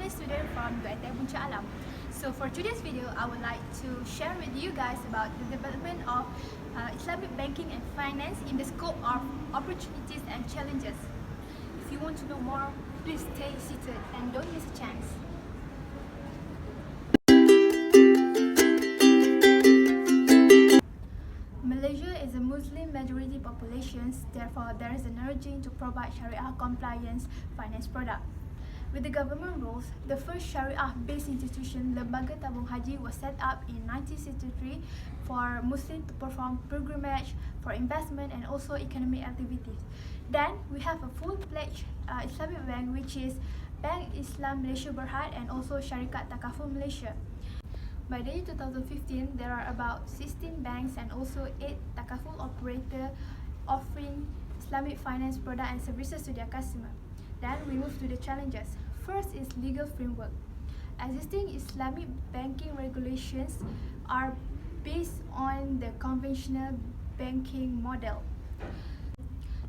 finance student from UITM Puncak Alam. So for today's video, I would like to share with you guys about the development of Islamic banking and finance in the scope of opportunities and challenges. If you want to know more, please stay seated and don't miss a chance. Malaysia is a Muslim majority population, therefore there is an urging to provide Sharia compliance finance product. With the government rules, the first Sharia-based institution, Lembaga Tabung Haji, was set up in 1963 for Muslims to perform pilgrimage, for investment and also economic activities. Then we have a full-fledged Islamic bank, which is Bank Islam Malaysia Berhad and also Syarikat Takaful Malaysia. By the year 2015, there are about 16 banks and also 8 takaful operators offering Islamic finance products and services to their customers. Then we move to the challenges. First is legal framework. Existing Islamic banking regulations are based on the conventional banking model.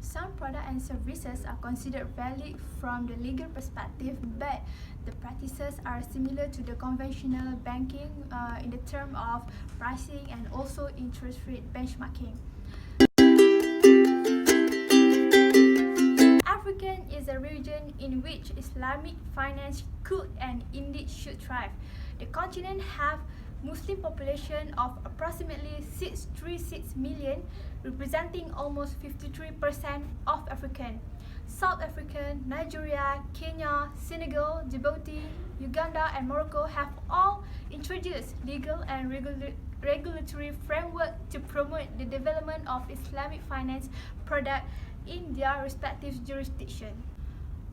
Some products and services are considered valid from the legal perspective, but the practices are similar to the conventional banking in the term of pricing and also interest rate benchmarking. Africa is a region in which Islamic finance could and indeed should thrive. The continent has Muslim population of approximately 636 million, representing almost 53% of African. South Africa, Nigeria, Kenya, Senegal, Djibouti, Uganda and Morocco have all introduced legal and regulatory framework to promote the development of Islamic finance products in their respective jurisdictions.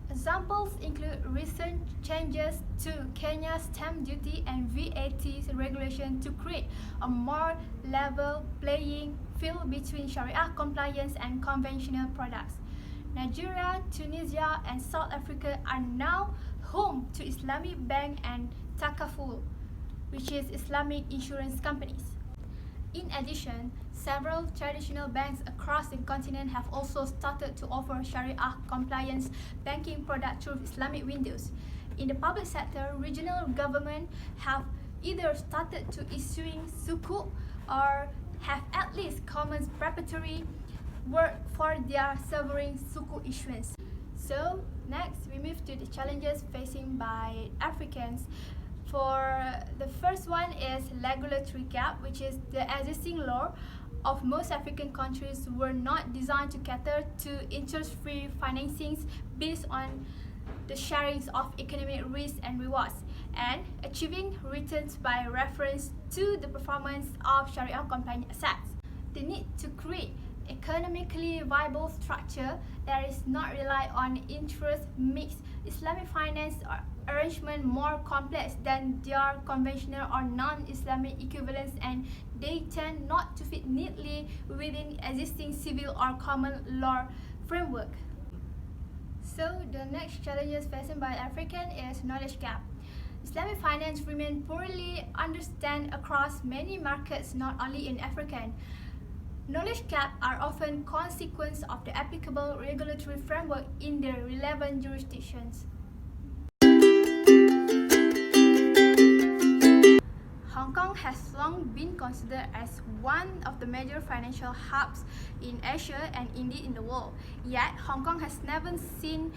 Examples include recent changes to Kenya's stamp duty and VAT regulation to create a more level playing field between Sharia compliance and conventional products. Nigeria, Tunisia and South Africa are now home to Islamic bank and takaful, which is Islamic insurance companies. In addition, several traditional banks across the continent have also started to offer Sharia compliance banking products through Islamic windows. In the public sector, regional governments have either started to issuing sukuk or have at least commenced preparatory work for their sovereign sukuk issuance. So next, we move to the challenges facing by Africans. For the first one is regulatory gap, which is the existing law of most African countries were not designed to cater to interest-free financings based on the sharing of economic risks and rewards, and achieving returns by reference to the performance of Sharia compliant assets. The need to create economically viable structure that is not rely on interest makes Islamic finance arrangement more complex than their conventional or non-Islamic equivalents, and they tend not to fit neatly within existing civil or common law framework. So the next challenges facing by African is knowledge gap. Islamic finance remains poorly understood across many markets, not only in African. Knowledge gaps are often consequence of the applicable regulatory framework in the relevant jurisdictions. Hong Kong has long been considered as one of the major financial hubs in Asia and indeed in the world. Yet, Hong Kong has never been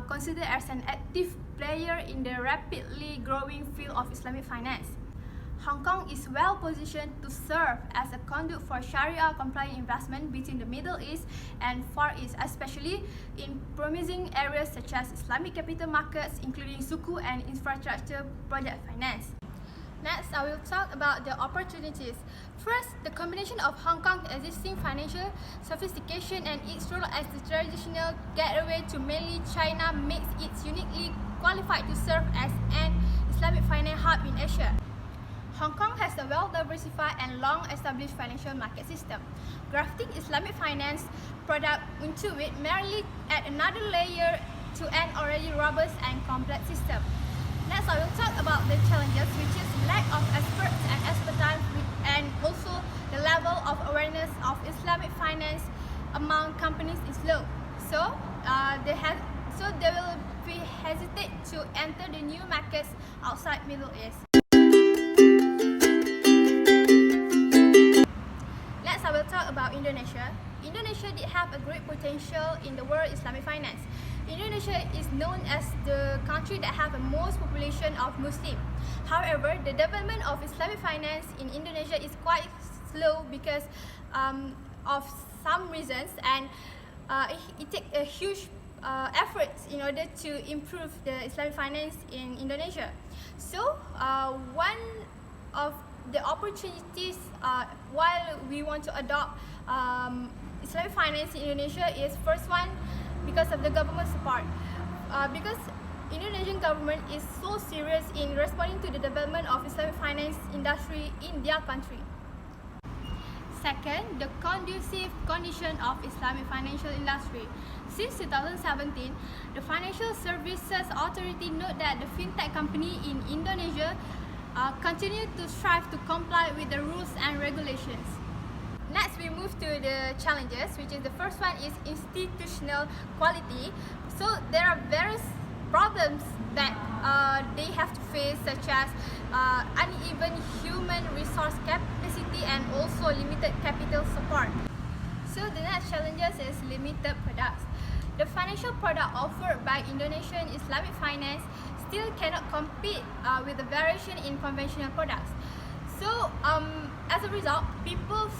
considered as an active player in the rapidly growing field of Islamic finance. Hong Kong is well positioned to serve as a conduit for Sharia-compliant investment between the Middle East and Far East, especially in promising areas such as Islamic capital markets, including sukuk and infrastructure project finance. Next, I will talk about the opportunities. First, the combination of Hong Kong's existing financial sophistication and its role as the traditional gateway to mainland China makes it uniquely qualified to serve as an Islamic finance hub in Asia. Hong Kong has a well-diversified and long-established financial market system. Grafting Islamic finance product into it merely add another layer to an already robust and complex system. Next, I will talk about the challenges, which is lack of experts and expertise, and also the level of awareness of Islamic finance among companies is low. So, so they will be hesitate to enter the new markets outside Middle East. Next, I will talk about Indonesia. Indonesia did have a great potential in the world Islamic finance. Indonesia is known as the country that have the most population of Muslim. However, the development of Islamic finance in Indonesia is quite slow because of some reasons, and it takes a huge efforts in order to improve the Islamic finance in Indonesia. So, one of the opportunities while we want to adopt Islamic finance in Indonesia is first one, because of the government support. Because Indonesian government is so serious in responding to the development of Islamic finance industry in their country. Second, the conducive condition of Islamic financial industry. Since 2017, the Financial Services Authority noted that the fintech company in Indonesia continue to strive to comply with the rules and regulations. Next, we move to the challenges, which is the first one is institutional quality. So there are various problems that they have to face, such as uneven human resource capacity and also limited capital support. So the next challenges is limited products. The financial product offered by Indonesian Islamic finance still cannot compete with the variation in conventional products. So as a result, people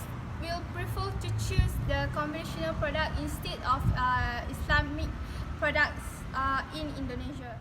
will prefer to choose the conventional product instead of Islamic products in Indonesia.